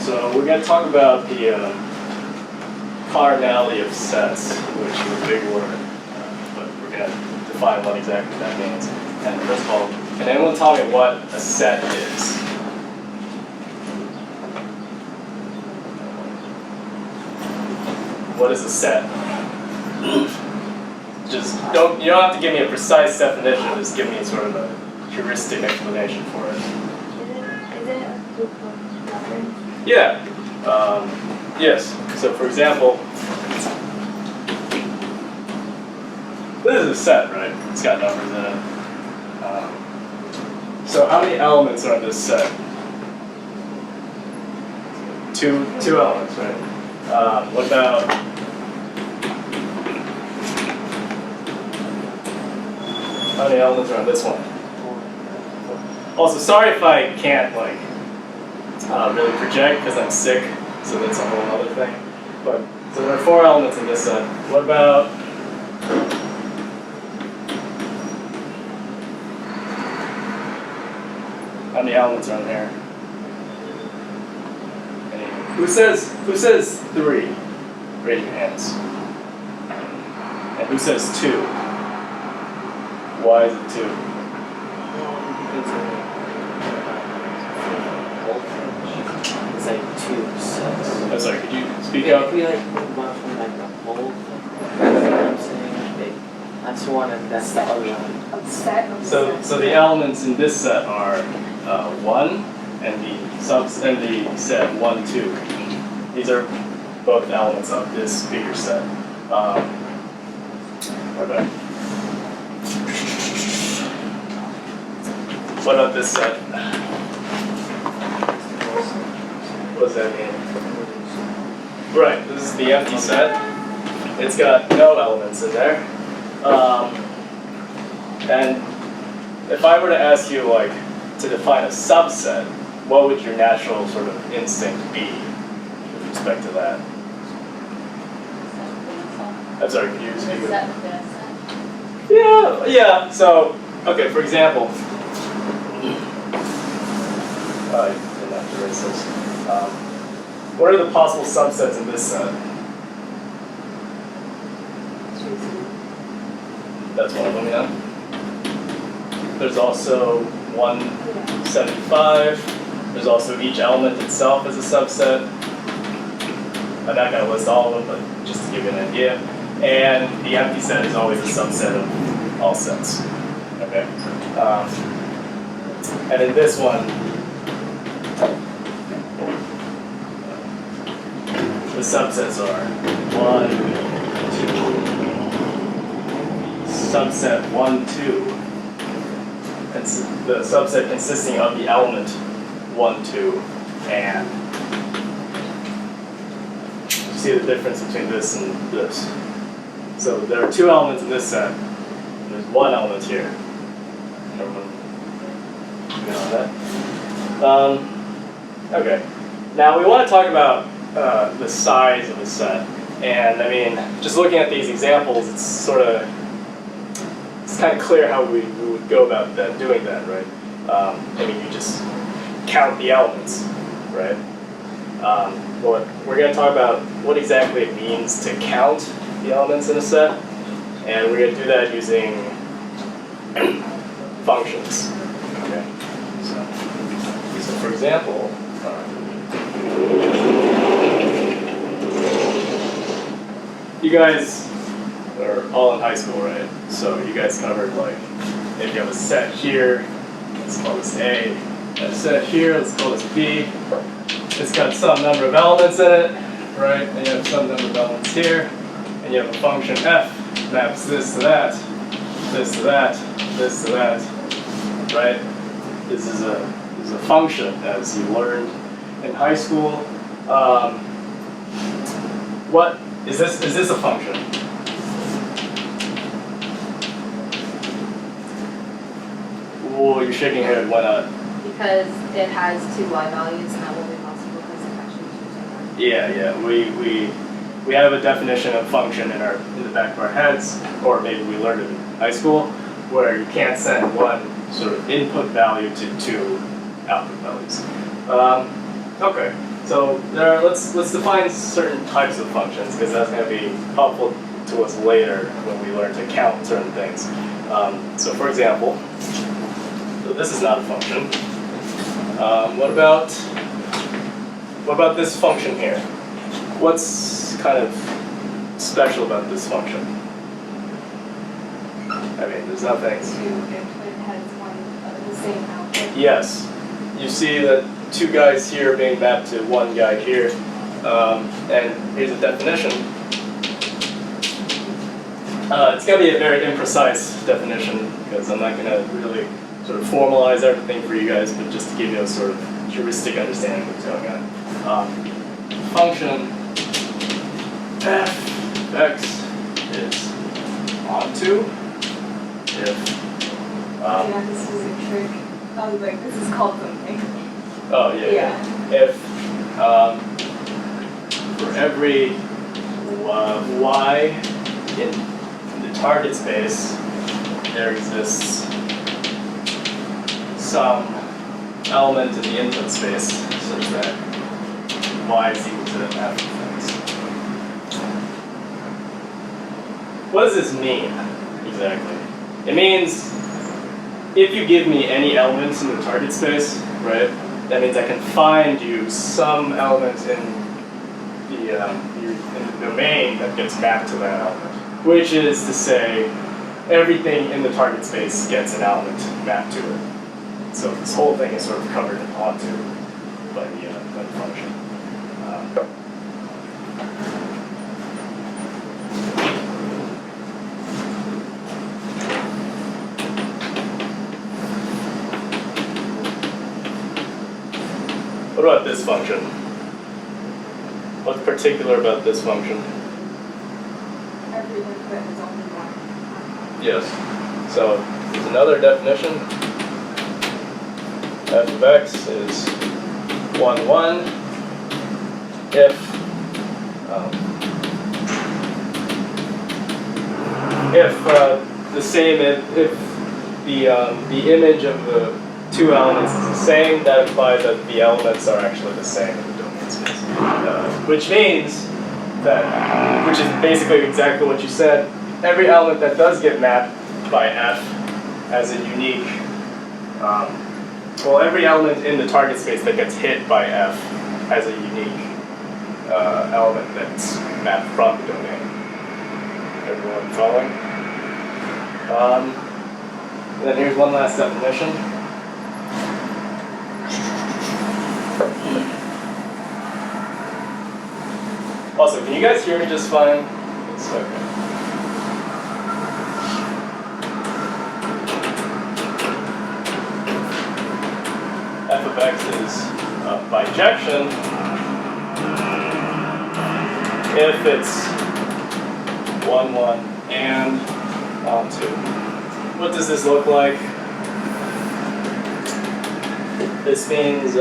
So we're going to talk about the cardinality of sets, which is a big word, but we're going to define what exactly that means. And first of all, can anyone tell me what a set is? What is a set? You don't have to give me a precise definition, just give me sort of a heuristic explanation for it. Is it a group of numbers? Yeah. Yes. So for example, this is a set, right? It's got numbers in it. So how many elements are in this set? Two elements, right? What about how many elements are on this one? Also, sorry if I can't really project because I'm sick, so that's a whole other thing. But so there are 4 elements in this set. What about how many elements are in here? Who says 3? Raise your hands. And who says 2? Why is it 2? It's like 2 sets. I'm sorry, could you speak Yeah, up? if we move on from the whole thing, you know what I'm saying? That's one and that's the other one. A set of sets. So the elements in this set are 1 and the set 1, 2. These are both elements of this bigger set. Okay. What about this set? What does that mean? Right, this is the empty set. It's got no elements in there. And if I were to ask you to define a subset, what would your natural sort of instinct be with respect to that? I'm sorry, could you speak? Yeah. So, okay, for example, I didn't have to erase this. What are the possible subsets in this set? That's one of them, yeah. There's also 175. There's also each element itself as a subset. I'm not going to list all of them, but just to give you an idea. And the empty set is always a subset of all sets. Okay. And in this one, the subsets are 1, 2, subset 1, 2. It's the subset consisting of the element 1, 2, and you see the difference between this and this. So there are 2 elements in this set. There's 1 element here. Everyone good on that? Okay. Now we want to talk about the size of the set. And I mean, just looking at these examples, it's kind of clear how we would go about doing that, right? I mean, you just count the elements, right? But we're going to talk about what exactly it means to count the elements in a set, and we're going to do that using functions. Okay. So for example, you guys are all in high school, right? So you guys covered if you have a set here, let's call this A, and a set here, let's call this B. It's got some number of elements in it, right? And you have some number of elements here, and you have a function f maps this to that, this to that, this to that, right? This is a function, as you learned in high school. What is this? Is this a function? Oh, you're shaking your head. Why not? Because it has 2 y values, and that will be possible because it actually chooses y. Yeah. We have a definition of function in the back of our heads, or maybe we learned it in high school, where you can't send one sort of input value to 2 output values. Okay. So let's define certain types of functions because that's going to be helpful to us later when we learn to count certain things. So for example, so this is not a function. What about this function here? What's kind of special about this function? I mean, there's nothing. It has one of the same output. Yes, you see that two guys here being mapped to one guy here, and here's a definition. It's going to be a very imprecise definition because I'm not going to really sort of formalize everything for you guys, but just to give you a sort of heuristic understanding of what's going on. Function f x is onto if Yeah, this was a trick. I was like, this is called something. oh yeah. If for every y in the target space there exists some element in the input space such that y is equal to f of x. What does this mean exactly? It means if you give me any elements in the target space, right, that means I can find you some element in the domain that gets mapped to that element, which is to say everything in the target space gets an element mapped to it. So this whole thing is sort of covered onto by the function. What about this function? What's particular about this function? Every input is only one. Yes. So there's another definition. F of x is 1, 1 if the image of the two elements is the same, that implies that the elements are actually the same in the domain space. Which means that, which is basically exactly what you said, every element that does get mapped by f has a unique, every element in the target space that gets hit by f has a unique element that's mapped from the domain. Everyone following? And then here's one last definition. Also, can you guys hear me just fine? It's okay. F of x is a bijection if it's 1, 1 and onto. What does this look like? This means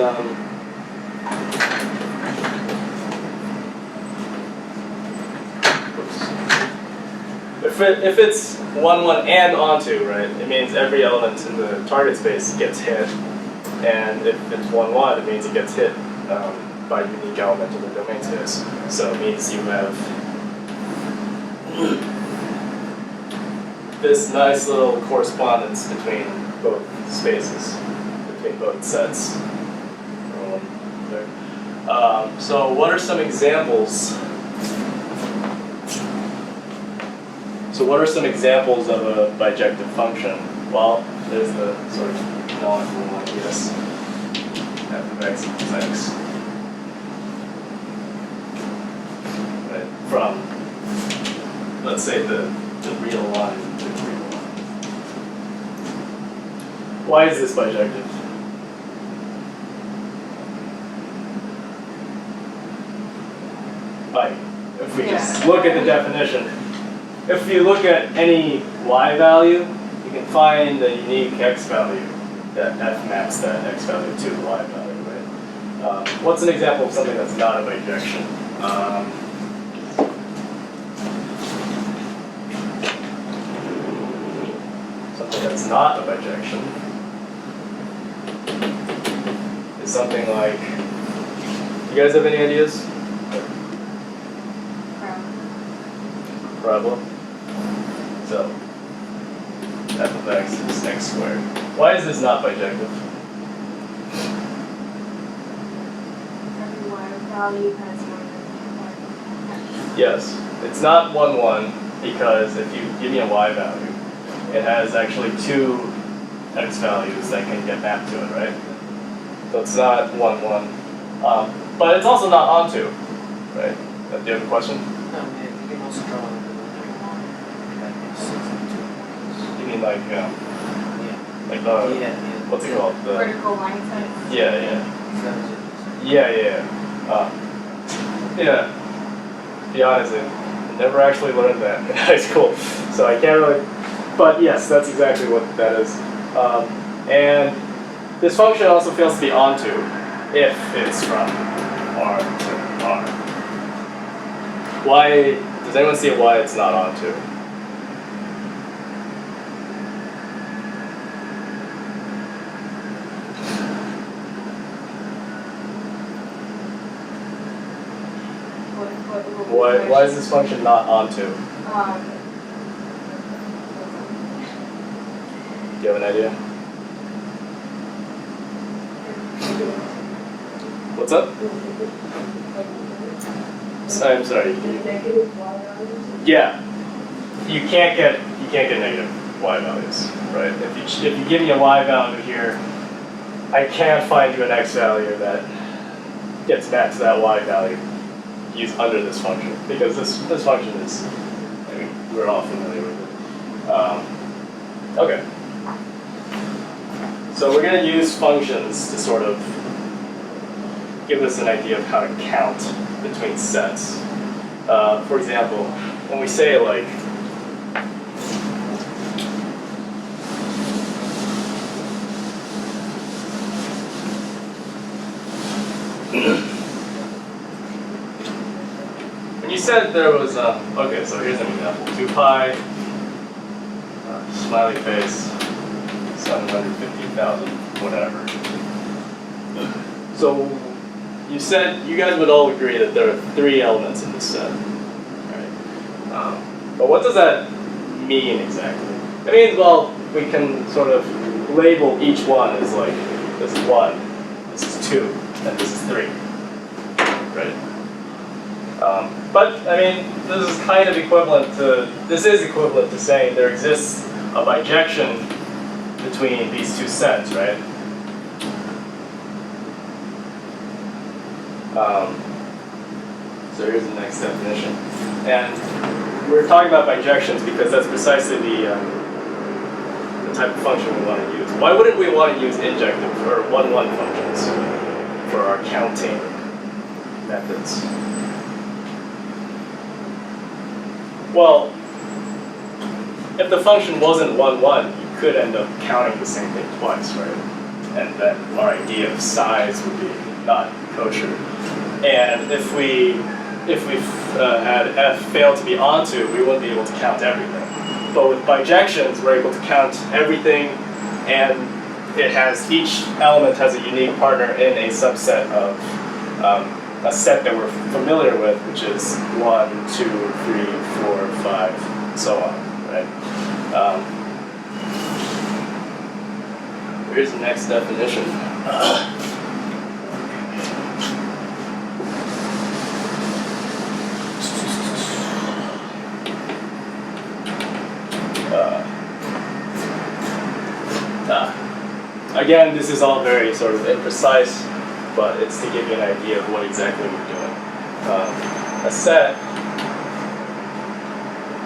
if it's 1, 1 and onto, right, it means every element in the target space gets hit. And if it's 1, 1, it means it gets hit by a unique element in the domain space. So it means you have this nice little correspondence between both spaces, between both sets. So what are some examples? So what are some examples of a bijective function? Well, there's the sort of canonical one, yes. F of x equals x. Right, from, let's say, the real line to the real line. Why is this bijective? Like, if we just look at the definition, if you look at any y value, you can find a unique x value that f maps that x value to the y value, right? What's an example of something that's not a bijection? Something that's not a bijection is something like You guys have any ideas? Problem. So f of x is x squared. Why is this not bijective? Every value has one. Yes, it's not 1, 1 because if you give me a y value, it has actually 2 x values that can get mapped to it, right? So it's not 1, 1. But it's also not onto, right? Do you have a question? No, man, you can also draw like a linear line. Like 6 and 2 points. You mean like, Yeah. like the, Yeah. what's it called? The, Vertical line type. yeah. So that was it. Yeah. To be honest, I never actually learned that in high school, so I can't really, but yes, that's exactly what that is. And this function also fails to be onto if it's from R to R. Why, does anyone see why it's not onto? Why is this function not onto? Do you have an idea? What's up? I'm sorry. Yeah, you can't get negative y values, right? If you give me a y value here, I can't find you an x value that gets mapped to that y value used under this function, because this function is, I mean, we're all familiar with it. Okay. So we're going to use functions to sort of give us an idea of how to count between sets. For example, when we say like, when you said there was, okay, so here's an example, 2 pi, smiley face, 750,000, whatever. So you said you guys would all agree that there are 3 elements in this set, right? But what does that mean exactly? It means, well, we can sort of label each one as like, this is 1, this is 2, and this is 3, right? But I mean, this is kind of equivalent to, this is equivalent to saying there exists a bijection between these 2 sets, right? So here's the next definition. And we're talking about bijections because that's precisely the type of function we want to use. Why wouldn't we want to use injective or 1-1 functions for our counting methods? Well, if the function wasn't 1-1, you could end up counting the same thing twice, right? And then our idea of size would be not kosher. And if we had f fail to be onto, we wouldn't be able to count everything. But with bijections, we're able to count everything, and each element has a unique partner in a subset of a set that we're familiar with, which is 1, 2, 3, 4, 5, and so on, right? Here's the next definition. Again, this is all very sort of imprecise, but it's to give you an idea of what exactly we're doing. A set,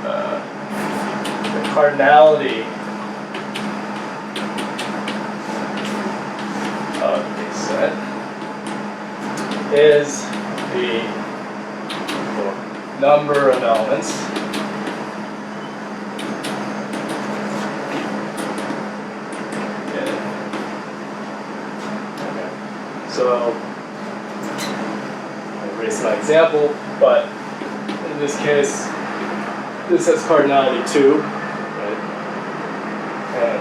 the cardinality of a set is the number of elements So I erased my example, but in this case, this has cardinality 2, right? And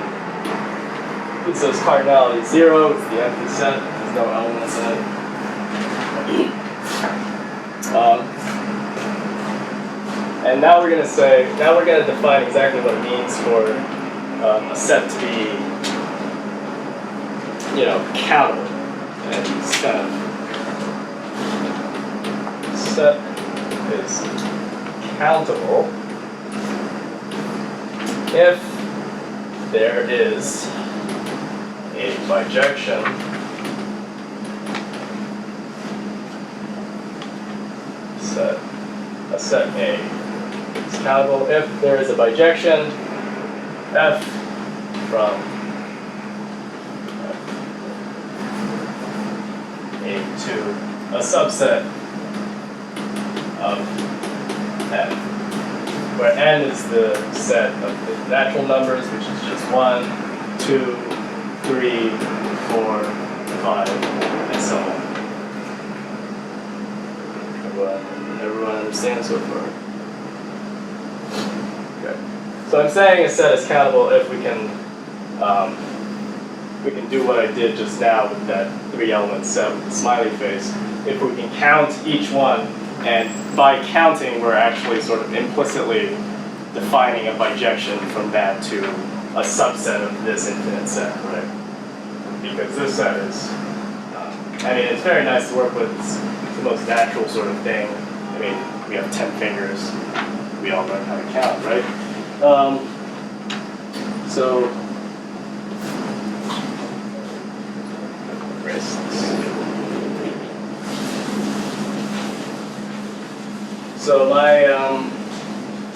this has cardinality 0, it's the empty set, there's no elements in it. And now we're going to define exactly what it means for a set to be, countable. And it's kind of set is countable if there is a bijection set, a set A. It's countable if there is a bijection F from A to a subset of N, where N is the set of the natural numbers, which is just 1, 2, 3, 4, 5, and so on. Everyone understands so far? Okay. So I'm saying a set is countable if we can do what I did just now with that 3-element set with the smiley face. If we can count each one, and by counting, we're actually sort of implicitly defining a bijection from that to a subset of this infinite set, right? Because this set is, it's very nice to work with. It's the most natural sort of thing. We have 10 fingers. We all learn how to count, right?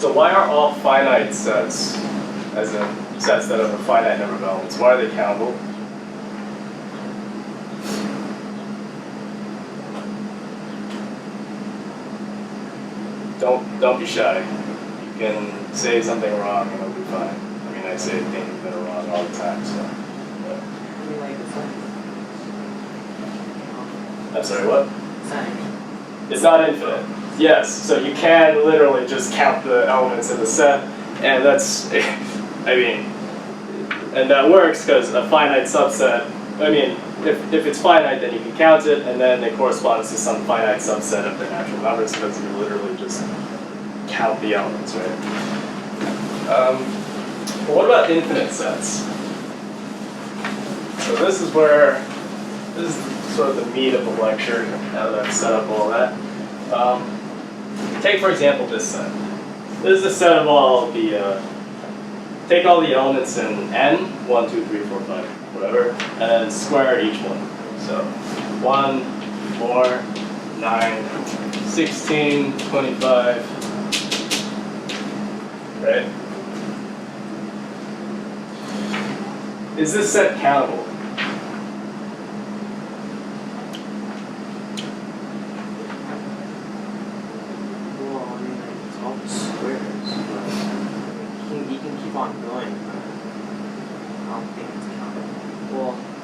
So why are all finite sets, as in sets that have a finite number of elements, why are they countable? Don't be shy. You can say something wrong and it'll be fine. I say things that are wrong all the time, so. I'm sorry, what? It's not infinite. Yes, so you can literally just count the elements in the set, and that's, and that works because a finite subset, if it's finite, then you can count it, and then it corresponds to some finite subset of the natural numbers because you literally just count the elements, right? But what about infinite sets? So this is sort of the meat of the lecture, now that I've set up all that. Take, for example, this set. This is the set of all the, take all the elements in n, 1, 2, 3, 4, 5, whatever, and then square each one. So 1, 4, 9, 16, 25, right? Is this set countable?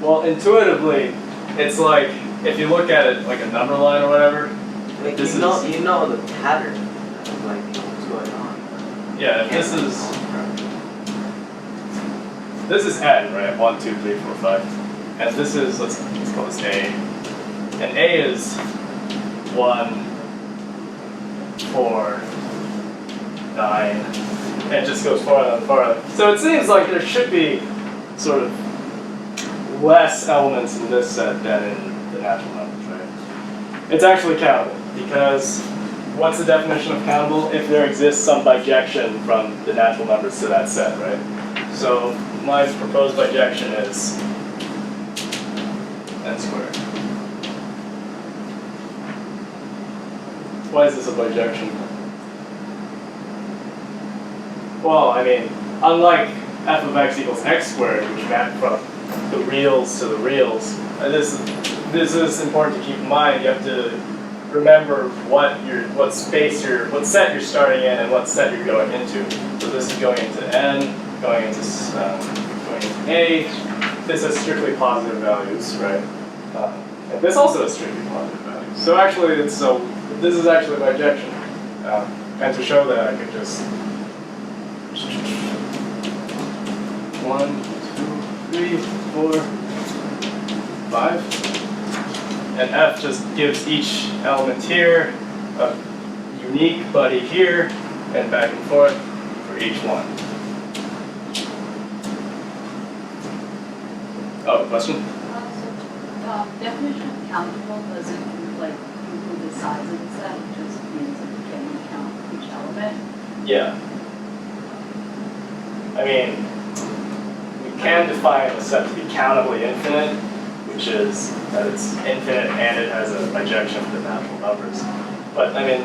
Well, intuitively, it's like if you look at it like a number line or whatever. Like this you know the pattern of what's going on. Yeah, if this is n, right? 1, 2, 3, 4, 5, and this is let's call this A, and A is 1, 4, 9, and it just goes farther and farther. So it seems like there should be sort of less elements in this set than in the natural numbers, right? It's actually countable, because what's the definition of countable? If there exists some bijection from the natural numbers to that set, right? So my proposed bijection is n squared. Why is this a bijection? Well, unlike f of x equals x squared, which map from the reals to the reals, this is important to keep in mind. You have to remember what set you're starting in and what set you're going into. So this is going into n, going into a. This has strictly positive values, right? And this also has strictly positive values. So actually, this is actually a bijection. And to show that, I could just 1, 2, 3, 4, 5. and F just gives each element here a unique buddy here, and back and forth for each one. Oh, question? Definition of countable doesn't include the size of the set, it just means that you can count each element. Yeah. I mean, we can define a set to be countably infinite, which is that it's infinite and it has a bijection of the natural numbers. But I mean,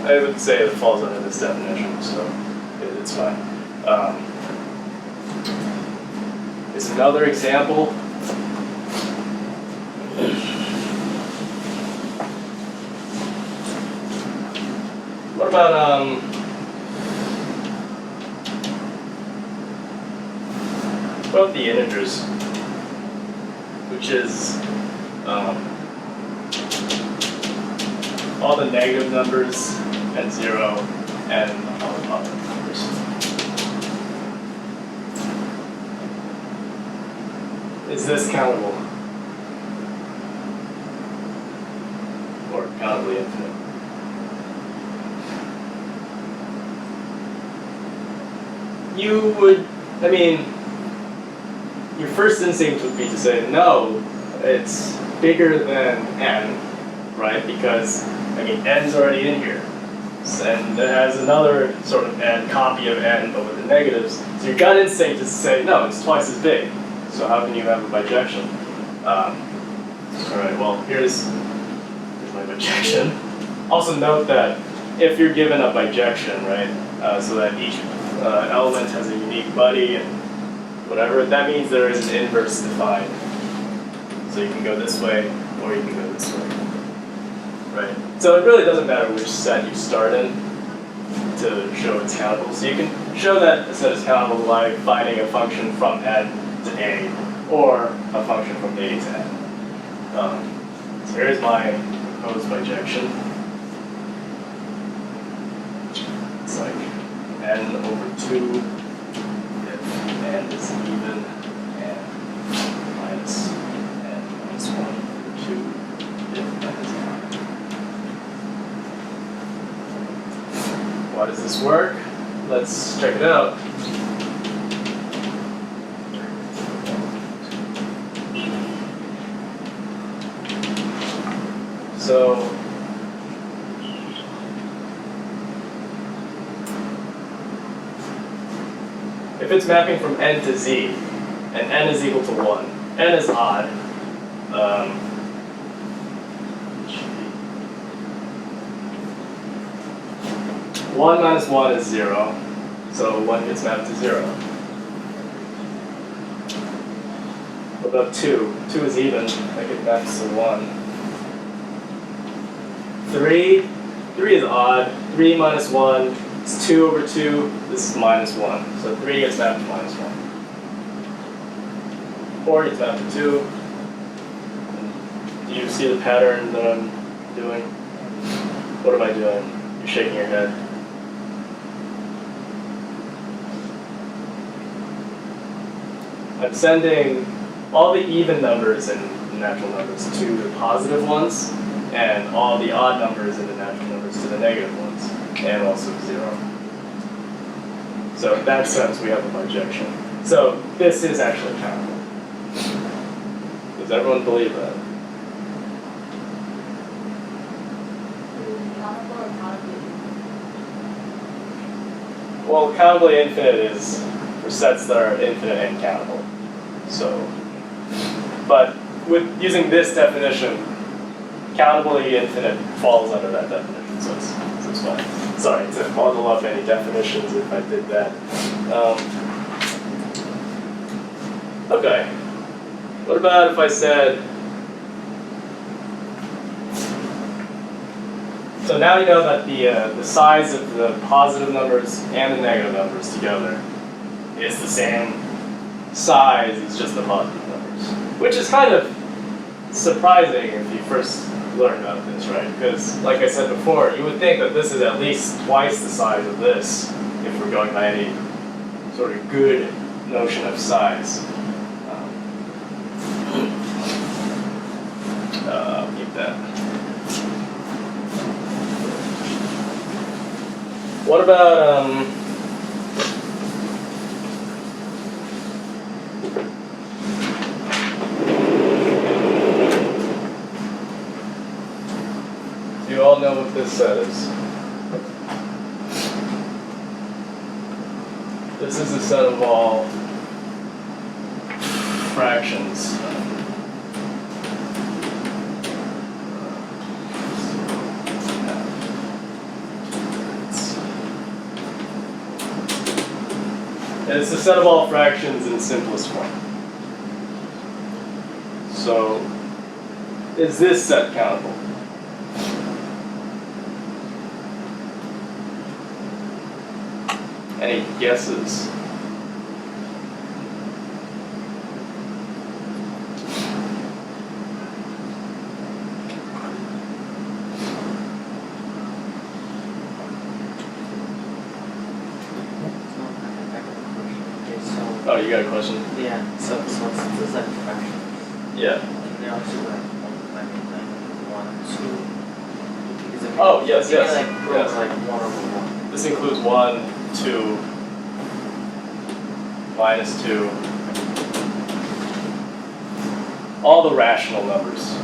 I would say it falls under this definition, so it's fine. Here's another example. What about the integers, which is all the negative numbers and 0 and all the positive numbers. Is this countable? Or countably infinite? You would, I mean, your first instinct would be to say, no, it's bigger than n, right? Because, I mean, n's already in here. And it has another sort of n, copy of n, but with the negatives. So your gut instinct is to say, no, it's twice as big. So how can you have a bijection? All right, well, here's my bijection. Also note that if you're given a bijection, right, so that each element has a unique buddy and whatever, that means there is an inverse defined. So you can go this way, or you can go this way, right? So it really doesn't matter which set you start in to show it's countable. So you can show that a set is countable by finding a function from n to a, or a function from a to n. So here's my proposed bijection. It's like n over 2 if n is even, and minus n minus 1 over 2 if n is odd. Why does this work? Let's check it out. So if it's mapping from n to z, and n is equal to 1, n is odd, one minus 1 is 0, so 1 gets mapped to 0. What about 2? 2 is even, that gets mapped to 1. 3 is odd, 3 minus 1 is 2 over 2, this is minus 1. So 3 gets mapped to minus 1. 4 gets mapped to 2. Do you see the pattern that I'm doing? What am I doing? You're shaking your head. I'm sending all the even numbers in natural numbers to the positive ones, and all the odd numbers in the natural numbers to the negative ones, and also 0. So in that sense, we have a bijection. So this is actually countable. Does everyone believe that? Countable or countably? Well, countably infinite is for sets that are infinite and countable. So, but with using this definition, countably infinite falls under that definition, so it's fine. Sorry to bundle up any definitions if I did that. Okay. What about if I said, so now you know that the size of the positive numbers and the negative numbers together is the same size as just the positive numbers, which is kind of surprising if you first learn about this, right? Because, like I said before, you would think that this is at least twice the size of this if we're going by any sort of good notion of size. What about you all know what this set is? This is the set of all fractions. And it's the set of all fractions in simplest form. So, is this set countable? Any guesses? Oh, you got a question? Yeah, so since this is like fraction, Yeah. they also like multiply me like 1, 2. Is it, Oh, yes, maybe yes, like go yes. over like 1 over 1. This includes 1, 2, minus 2. All the rational numbers.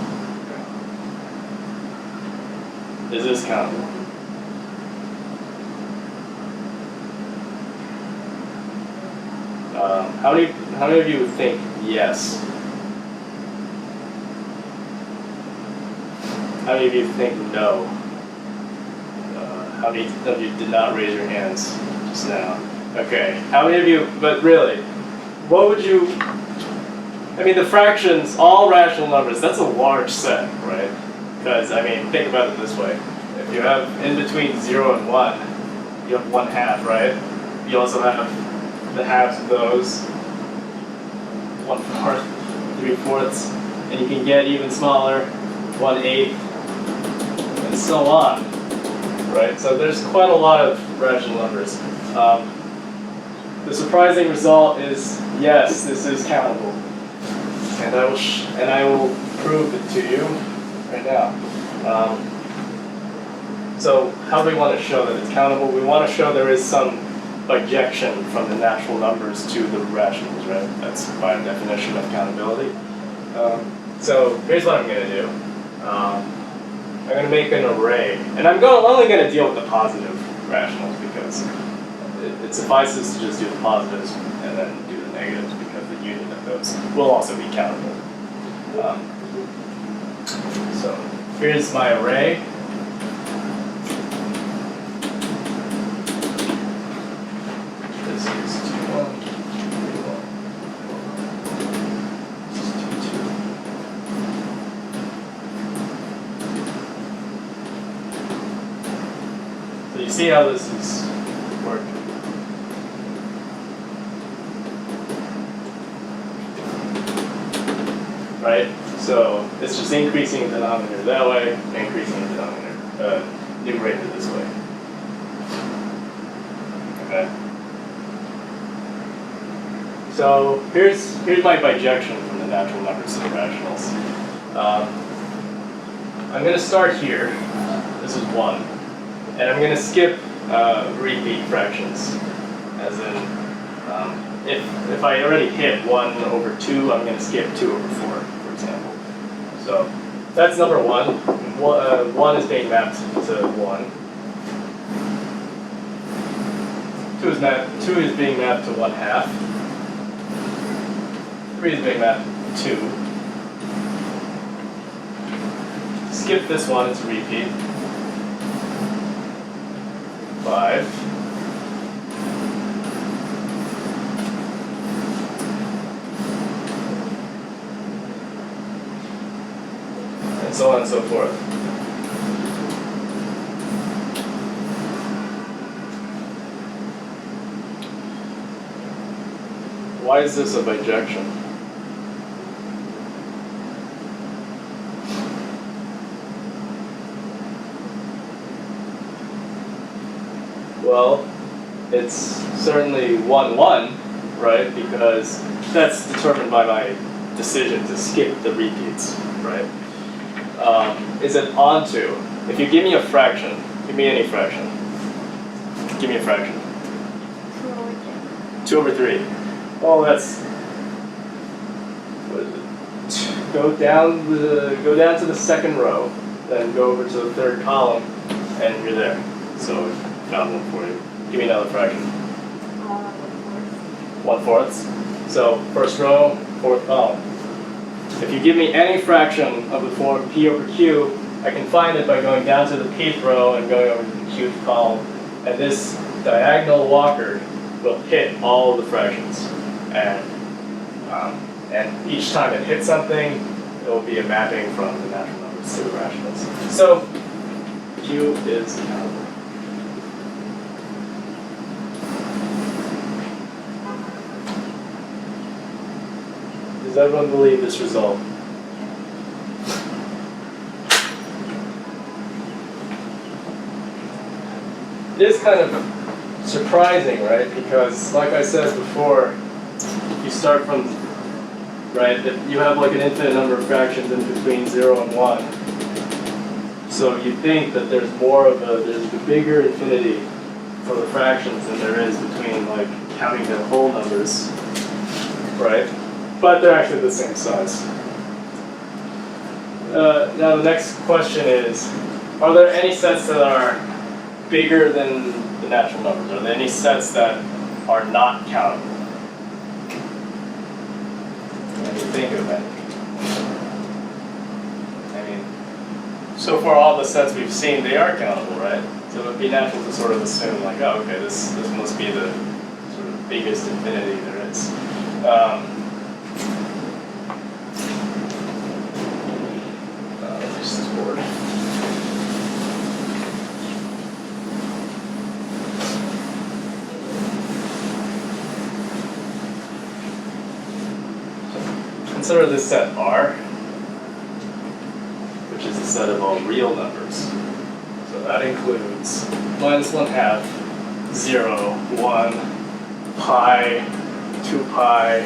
Is this countable? How many of you think yes? How many of you think no? How many of you did not raise your hands just now? Okay. How many of you, but really, what would you, I mean, the fractions, all rational numbers, that's a large set, right? Because, I mean, think about it this way. If you have in between 0 and 1, you have 1/2, right? You also have the halves of those, 1/4, 3/4, and you can get even smaller, 1/8, and so on, right? So there's quite a lot of rational numbers. The surprising result is yes, this is countable, and I will prove it to you right now. So how do we want to show that it's countable? We want to show there is some bijection from the natural numbers to the rationals, right? That's by definition of countability. So here's what I'm going to do. I'm going to make an array, and I'm only going to deal with the positive rationals because it suffices to just do the positives and then do the negatives because the union of those will also be countable. So here's my array. This is 2, 1, 3, 1. This is 2, 2. So you see how this is working. Right? So it's just increasing the denominator that way, increasing the denominator, numerator this way. Okay. So here's my bijection from the natural numbers to the rationals. I'm going to start here. This is 1. And I'm going to skip repeat fractions. As in, if I already hit 1 over 2, I'm going to skip 2 over 4, for example. So that's number 1. 1 is being mapped to 1. 2 is being mapped to 1/2. 3 is being mapped to 2. Skip this one, it's a repeat. 5. And so on and so forth. Why is this a bijection? Well, it's certainly 1, 1, right? Because that's determined by my decision to skip the repeats, right? Is it onto? If you give me a fraction, give me any fraction. Give me a fraction. 2 over 3. 2 over 3. Well, that's, what is it? Go down to the second row, then go over to the third column, and you're there. So I found one for you. Give me another fraction. 1/4. So first row, fourth column. If you give me any fraction of the form p over q, I can find it by going down to the pth row and going over to the qth column. And this diagonal walker will hit all of the fractions. And each time it hits something, it will be a mapping from the natural numbers to the rationals. So q is countable. Does everyone believe this result? It is kind of surprising, right? Because, like I said before, you start from, right, you have like an infinite number of fractions in between 0 and 1. So you think that there's there's a bigger infinity for the fractions than there is between like counting the whole numbers, right? But they're actually the same size. Now the next question is, are there any sets that are bigger than the natural numbers? Are there any sets that are not countable? Can you think of any? I mean, so far all the sets we've seen, they are countable, right? So it would be natural to sort of assume like, oh, okay, this must be the sort of biggest infinity there is. This is board. Consider this set R, which is a set of all real numbers. So that includes -1/2, 0, 1, pi, 2 pi,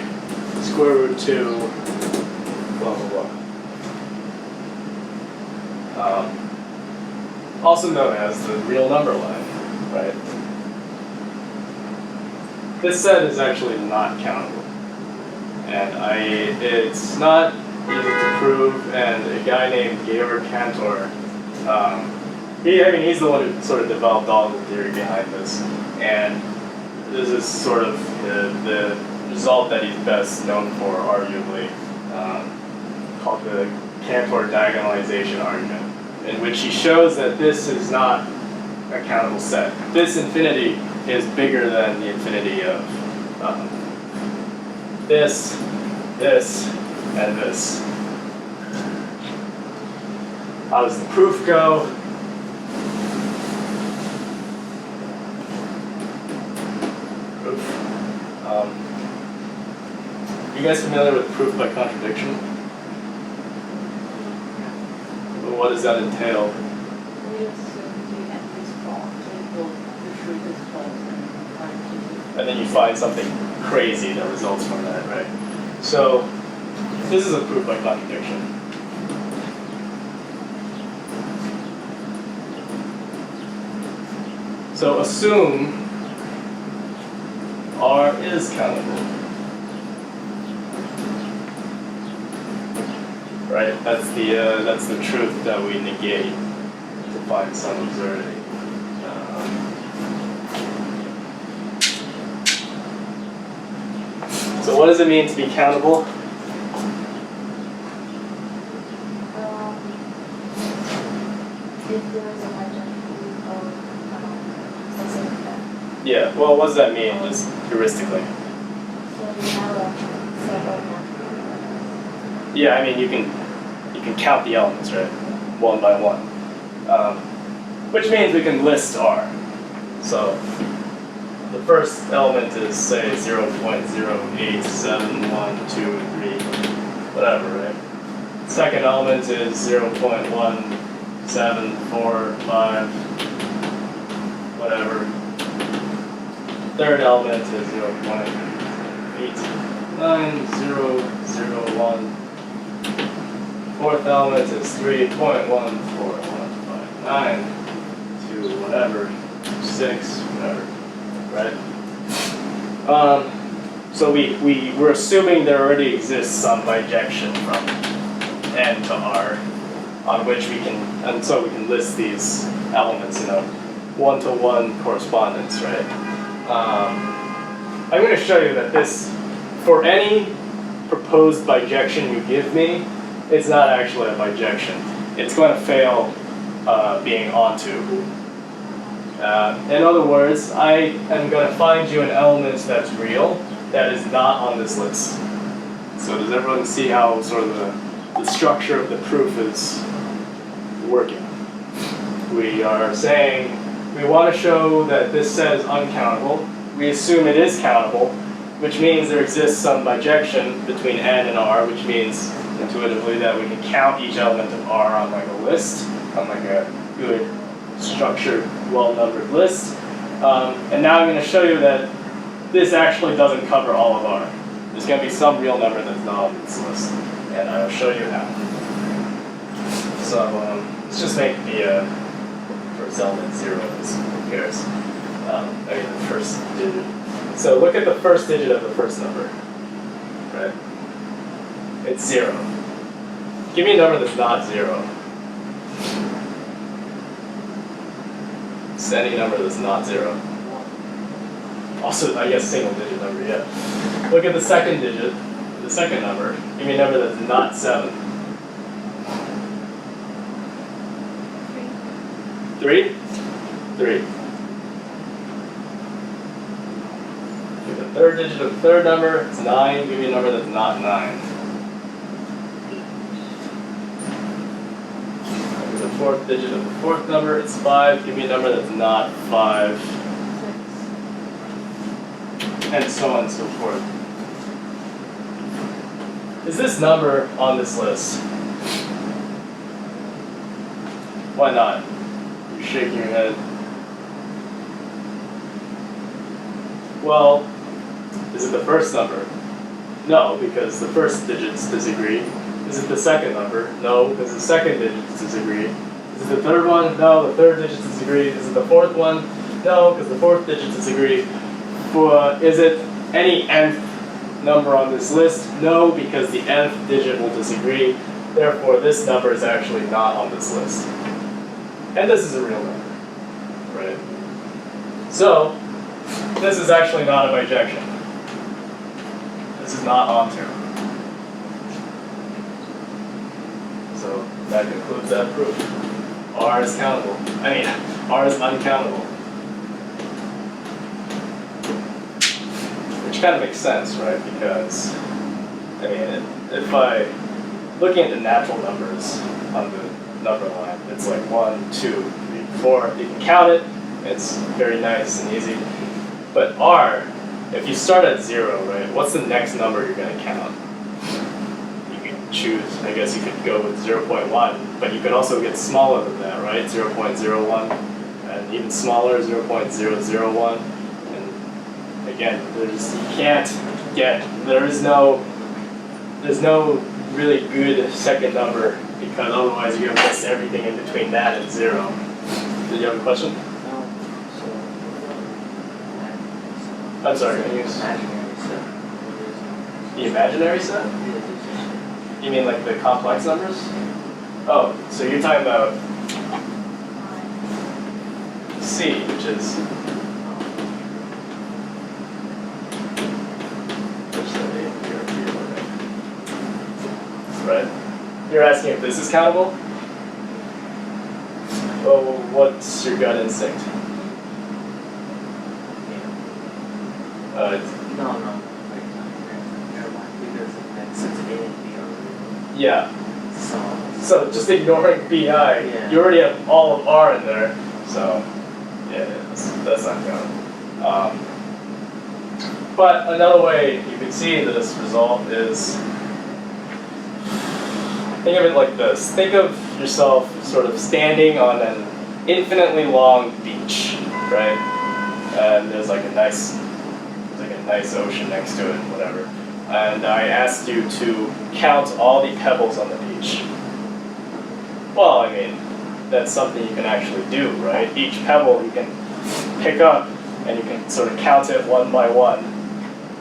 square root 2, blah, blah, blah. Also known as the real number line, right? This set is actually not countable. And it's not easy to prove, and a guy named Georg Cantor, he's the one who sort of developed all the theory behind this, and this is sort of the result that he's best known for, arguably, called the Cantor diagonalization argument, in which he shows that this is not a countable set. This infinity is bigger than the infinity of this, and this. How does the proof go? Proof. You guys familiar with proof by contradiction? What does that entail? We assume the end is false, the truth is false, And then you find something crazy that results from that, right? So this is a proof by contradiction. So assume R is countable. Right? That's the truth that we negate to find some absurdity. So what does it mean to be countable? If there is a margin of something like that. Yeah, well, what does that mean, just heuristically? So we have a set of numbers. Yeah, I mean, you can count the elements, right? One by one. Which means we can list R. So the first element is, say, 0.08712, whatever, right? Second element is 0.1745, whatever. Third element is 0.89001. Fourth element is 3.141592, whatever. 6, whatever, right? So we're assuming there already exists some bijection from N to R, on which we can, and so we can list these elements in a one-to-one correspondence, right? I'm going to show you that this, for any proposed bijection you give me, it's not actually a bijection. It's going to fail being onto. In other words, I am going to find you an element that's real that is not on this list. So does everyone see how sort of the structure of the proof is working? We are saying we want to show that this set is uncountable. We assume it is countable, which means there exists some bijection between N and R, which means intuitively that we can count each element of R on like a list, on like a good structured, well-numbered list. And now I'm going to show you that this actually doesn't cover all of R. There's going to be some real number that's not on this list, and I'll show you how. So let's just make the first element 0, who cares? I mean the first digit. So look at the first digit of the first number, right? It's 0. Give me a number that's not 0. It's any number that's not 0. Also, I guess single digit number, yeah. Look at the second digit, the second number. Give me a number that's not 7. 3? 3. Give the third digit of the third number, it's 9. Give me a number that's not 9. Give the fourth digit of the fourth number, it's 5. Give me a number that's not 5. And so on and so forth. Is this number on this list? Why not? You're shaking your head. Well, is it the first number? No, because the first digits disagree. Is it the second number? No, because the second digits disagree. Is it the third one? No, the third digits disagree. Is it the fourth one? No, because the fourth digits disagree. Is it any nth number on this list? No, because the nth digit will disagree. Therefore, this number is actually not on this list. And this is a real number, right? So, this is actually not a bijection. This is not onto. So, that concludes that proof. R is countable. R is uncountable. Which kind of makes sense, right? Because, if looking at the natural numbers on the number line, it's like 1, 2, 3, 4. You can count it. It's very nice and easy. But R, if you start at 0, right, what's the next number you're going to count? You could choose, I guess you could go with 0.1, but you could also get smaller than that, right? 0.01, and even smaller, 0.001. And again, there's no really good second number, because otherwise you're going to miss everything in between that and 0. Did you have a question? I'm sorry, can you use Imaginary set. the imaginary set? You mean like the complex numbers? Oh, so you're talking about C, which is right? You're asking if this is countable? Oh, what's your gut instinct? No. Never mind. Because since A and B are real. Yeah. So just ignoring BI, Yeah. you already have all of R in there. So yeah, that's not countable. But another way you can see this result is, think of it like this. Think of yourself sort of standing on an infinitely long beach, right? And there's like a nice ocean next to it, whatever. And I asked you to count all the pebbles on the beach. Well, that's something you can actually do, right? Each pebble you can pick up and you can sort of count it one by one,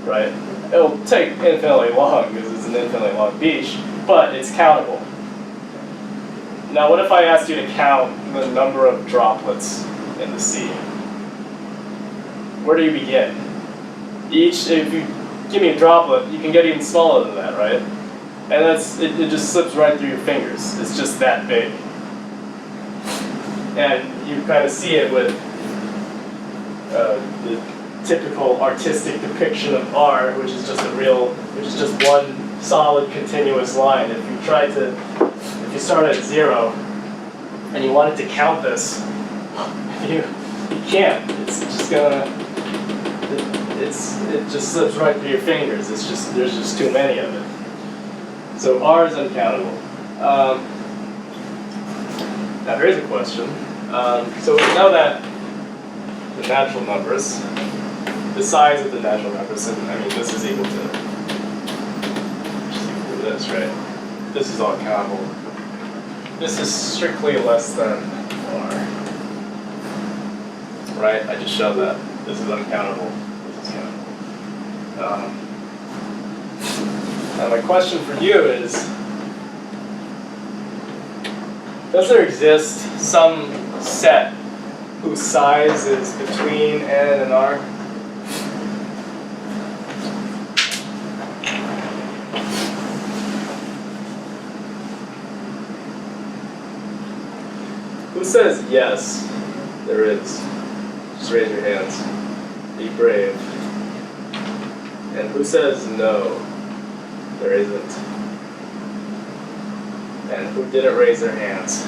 right? It'll take infinitely long because it's an infinitely long beach, but it's countable. Now what if I asked you to count the number of droplets in the sea? Where do you begin? If you give me a droplet, you can get even smaller than that, right? And it just slips right through your fingers. It's just that big. And you kind of see it with the typical artistic depiction of R, which is just one solid continuous line. If you start at 0 and you wanted to count this, you can't. It just slips right through your fingers. There's just too many of it. So R is uncountable. Now here's a question. So we know that the natural numbers, the size of the natural numbers, and I mean this is equal to this, right? This is all countable. This is strictly less than R. Right? I just showed that. This is uncountable. This is countable. Now my question for you is, does there exist some set whose size is between N and R? Who says yes, there is? Just raise your hands. Be brave. And who says no, there isn't? And who didn't raise their hands?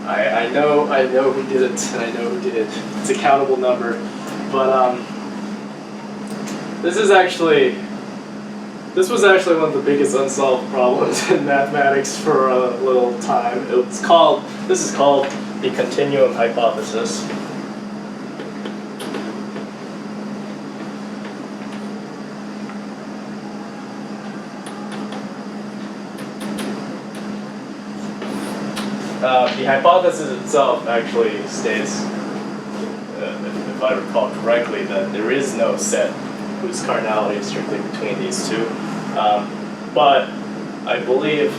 I know who didn't, and I know who did. It's a countable number, but this was actually one of the biggest unsolved problems in mathematics for a little time. This is called the continuum hypothesis. The hypothesis itself actually states, if I recall correctly, that there is no set whose cardinality is strictly between these two. But I believe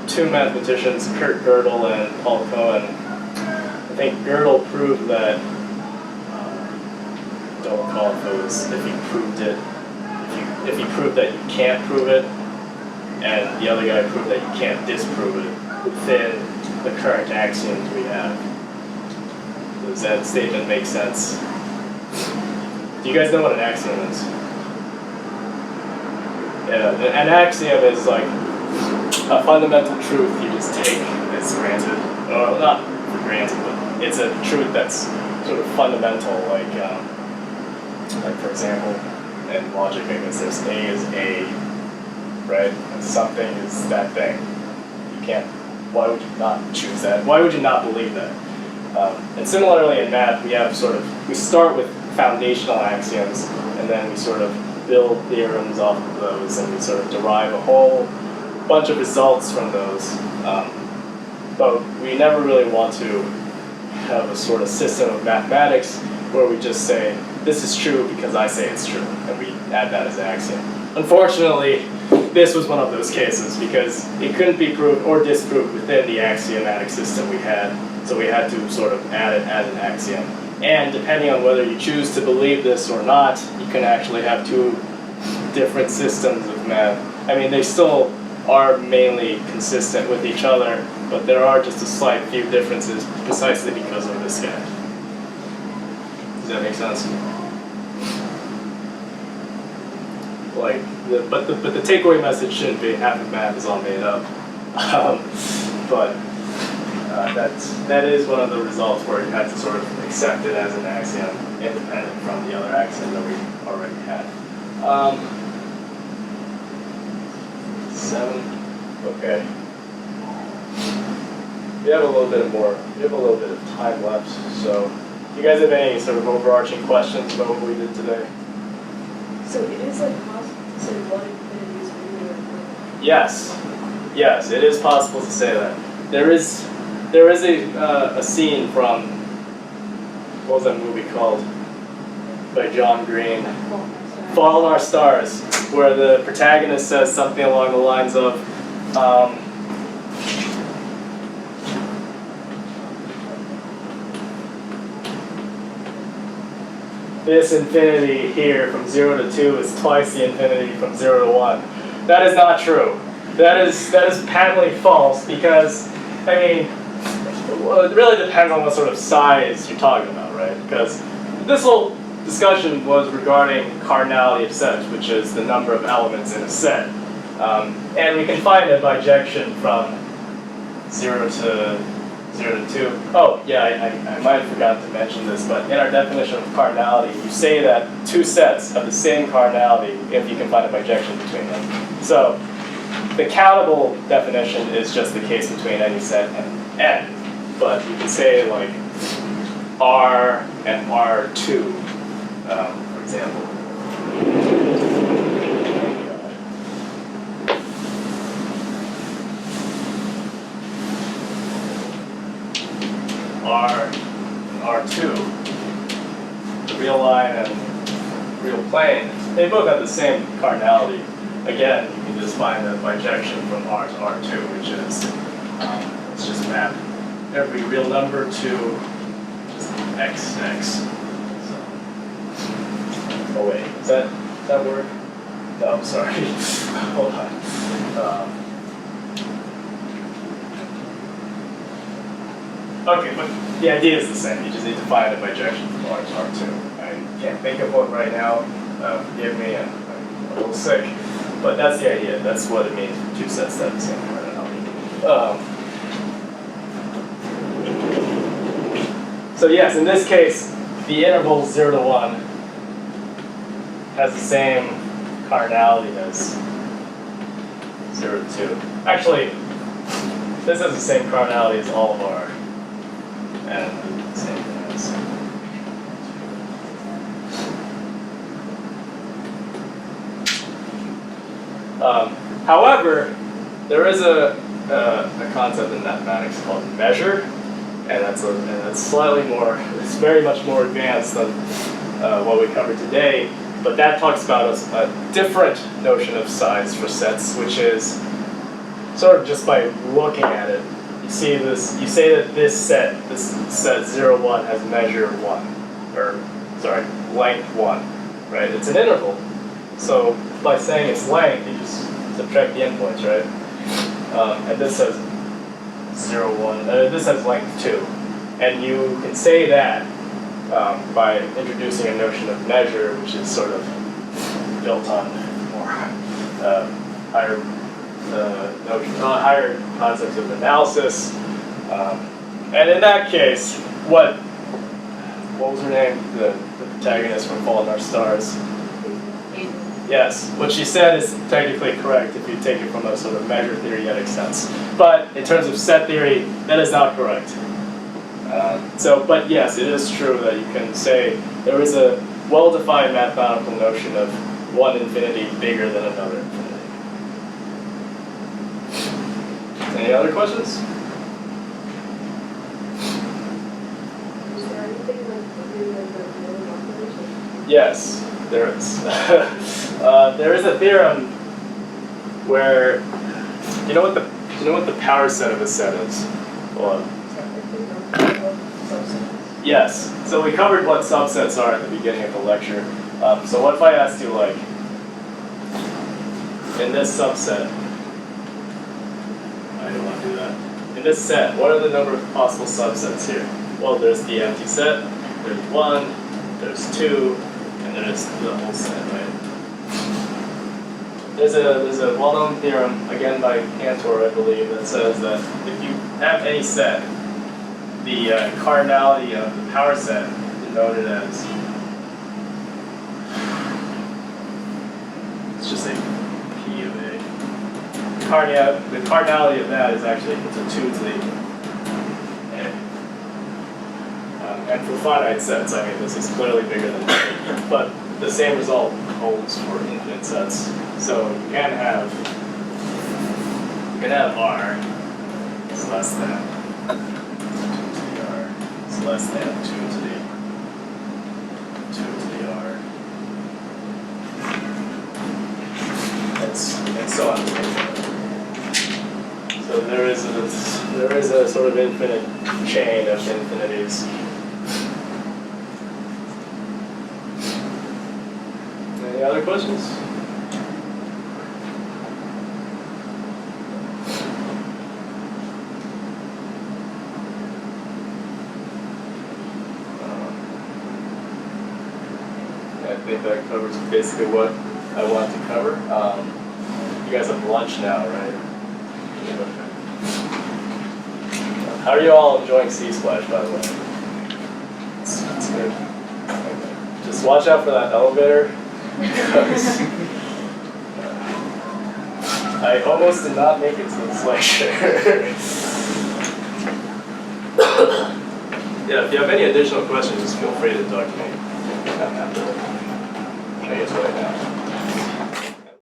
two mathematicians, Kurt Gödel and Paul Cohen, I think Gödel proved that, don't recall if he proved it, if he proved that you can't prove it, and the other guy proved that you can't disprove it within the current axioms we have. Does that statement make sense? Do you guys know what an axiom is? Yeah, an axiom is like a fundamental truth you just take as granted, or not for granted, but it's a truth that's sort of fundamental, like for example, in logic, I guess there's A is A, right? And something is that thing. You can't. Why would you not choose that? Why would you not believe that? And similarly in math, we start with foundational axioms, and then we sort of build theorems off of those, and we sort of derive a whole bunch of results from those. But we never really want to have a sort of system of mathematics where we just say, this is true because I say it's true, and we add that as an axiom. Unfortunately, this was one of those cases because it couldn't be proved or disproved within the axiomatic system we had, so we had to sort of add it as an axiom. And depending on whether you choose to believe this or not, you can actually have two different systems of math. I mean, they still are mainly consistent with each other, but there are just a slight few differences precisely because of this guy. Does that make sense? But the takeaway message shouldn't be half of math is all made up. But that is one of the results where you had to sort of accept it as an axiom, independent from the other axiom that we already had. 7. Okay. We have a little bit of time left. So, do you guys have any sort of overarching questions about what we did today? So it is like possible to say what infinity is really or Yes, it is possible to say that. There is a scene from what was that movie called? By John Green. Fault in Our Stars, where the protagonist says something along the lines of, this infinity here from 0 to 2 is twice the infinity from 0 to 1. That is not true. That is patently false because, I mean, well, it really depends on what sort of size you're talking about, right? Because this whole discussion was regarding cardinality of sets, which is the number of elements in a set. And we can find a bijection from 0 to 2. Oh, yeah, I might have forgotten to mention this, but in our definition of cardinality, you say that two sets have the same cardinality if you can find a bijection between them. So the countable definition is just the case between any set and n. But you can say like R and R2, for example. R and R2, the real line and real plane, they both have the same cardinality. Again, you can just find a bijection from R to R2, which is, let's just map every real number to just XX. So, oh wait, does that work? No, sorry. Hold on. Okay, but the idea is the same. You just need to find a bijection from R to R2. I can't think of one right now. Forgive me, I'm a little sick. But that's the idea. That's what it means for two sets that have the same cardinality. So yes, in this case, the interval 0 to 1 has the same cardinality as 0 to 2. Actually, this has the same cardinality as all of R. And the same thing as. However, there is a concept in mathematics called measure, and that's slightly more, it's very much more advanced than what we covered today, but that talks about a different notion of size for sets, which is sort of just by looking at it. You see this, you say that this set 0, 1 has measure 1, or sorry, length 1, right? It's an interval. So by saying its length, you just subtract the endpoints, right? And this has 0, 1, this has length 2. And you can say that by introducing a notion of measure, which is sort of built on more higher higher concepts of analysis. And in that case, what was her name? The protagonist from Fault in Our Stars. Yes, what she said is technically correct if you take it from a sort of measure theoretic sense. But in terms of set theory, that is not correct. But yes, it is true that you can say there is a well-defined mathematical notion of one infinity bigger than another infinity. Any other questions? Is there anything like to do with the Miller operation? Yes, there is. There is a theorem where you know what the power set of a set is. Well, yes. So we covered what subsets are at the beginning of the lecture. So what if I asked you, like, in this subset? I don't want to do that. In this set, what are the number of possible subsets here? Well, there's the empty set. There's 1. There's 2. And there's the whole set, right? There's a well-known theorem, again by Cantor, I believe, that says that if you have any set, the cardinality of the power set denoted as, let's just say P of A. The cardinality of that is actually equal to 2 to the A. And for finite sets, I mean, this is clearly bigger than A, but the same result holds for infinite sets. So you can have R is less than 2 to the R is less than 2 to the So there is a sort of infinite chain of infinities. Any other questions? I think that covers basically what I want to cover. You guys have lunch now, right? How are you all enjoying cSplash, by the way? It's good. Okay. Just watch out for that elevator. Because I almost did not make it to this lecture. Yeah, if you have any additional questions, just feel free to talk to me after.